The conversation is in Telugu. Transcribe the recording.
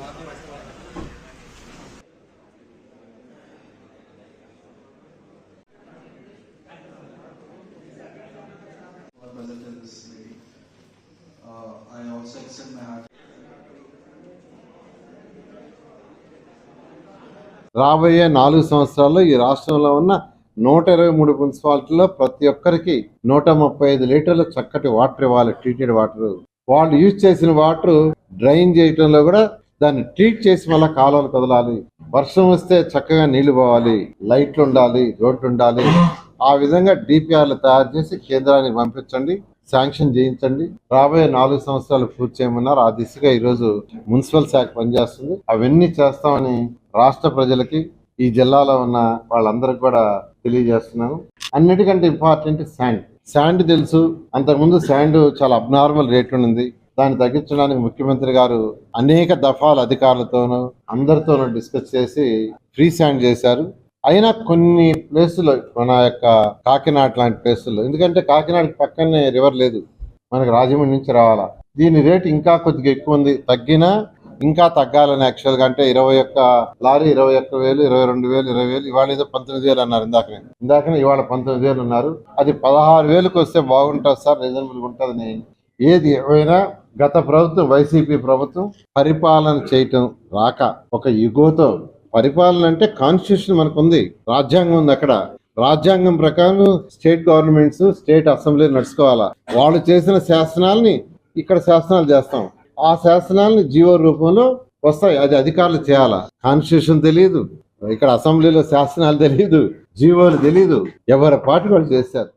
I also extend my heart. రాబోయే 4 సంవత్సరాల్లో ఈ రాష్ట్రంలో ఉన్న 123 మున్సిపాలిటీలో ప్రతి ఒక్కరికి 135 లీటర్లు చక్కటి వాటర్ ఇవ్వాలి, ట్రీటెడ్ వాటర్. వాళ్ళు యూజ్ చేసిన వాటర్ డ్రైన్ చేయటంలో కూడా దాన్ని ట్రీట్ చేసి మళ్ళీ కాలువలు కదలాలి. వర్షం వస్తే చక్కగా నీళ్లు పోవాలి, లైట్లు ఉండాలి, రోడ్లు ఉండాలి. ఆ విధంగా డిపిఆర్లు తయారు చేసి కేంద్రానికి పంపించండి, శాంక్షన్ చేయించండి. రాబోయే 4 సంవత్సరాలు పూర్తి చేయమన్నారు. ఆ దిశగా ఈరోజు మున్సిపల్ శాఖ పనిచేస్తుంది. అవన్నీ చేస్తామని రాష్ట్ర ప్రజలకి, ఈ జిల్లాలో ఉన్న వాళ్ళందరికీ కూడా తెలియజేస్తున్నాను. అన్నిటికంటే ఇంపార్టెంట్ శాండ్ తెలుసు. అంతకుముందు శాండ్ చాలా అబ్నార్మల్ రేట్ ఉంది. దాన్ని తగ్గించడానికి ముఖ్యమంత్రి గారు అనేక దఫాలు అధికారులతోనూ అందరితోనూ డిస్కస్ చేసి ఫ్రీ శాండ్ చేశారు. అయినా కొన్ని ప్లేసుల్లో, మన యొక్క కాకినాడ లాంటి ప్లేసుల్లో, ఎందుకంటే కాకినాడకి పక్కనే రివర్ లేదు, మనకు రాజమండ్రి నుంచి రావాలా. దీని రేటు ఇంకా కొద్దిగా ఎక్కువ ఉంది. తగ్గినా ఇంకా తగ్గాలని యాక్చువల్గా అంటే 21 లారీ 21,000, 22,000, 20,000. ఇవాళ ఏదో 19,000 అన్నారు. ఇందాకనే ఇవాళ 19,000 ఉన్నారు. అది 16,000కి వస్తే బాగుంటుంది సార్, రీజనబుల్గా ఉంటుందని. ఏది ఏమైనా గత ప్రభుత్వం, వైసీపీ ప్రభుత్వం పరిపాలన చేయటం రాక ఒక యుగోతో, పరిపాలన అంటే కాన్స్టిట్యూషన్ మనకు ఉంది, రాజ్యాంగం ఉంది. అక్కడ రాజ్యాంగం ప్రకారం స్టేట్ గవర్నమెంట్స్, స్టేట్ అసెంబ్లీ నడుచుకోవాలా. వాళ్ళు చేసిన శాసనాలని ఇక్కడ శాసనాలు చేస్తాం. ఆ శాసనాలని జీవో రూపంలో వస్తాయి. అది అధికారులు చేయాలా. కాన్స్టిట్యూషన్ తెలియదు, ఇక్కడ అసెంబ్లీలో శాసనాలు తెలియదు, జీవోలు తెలియదు, ఎవరి పార్టీ వాళ్ళు చేశారు.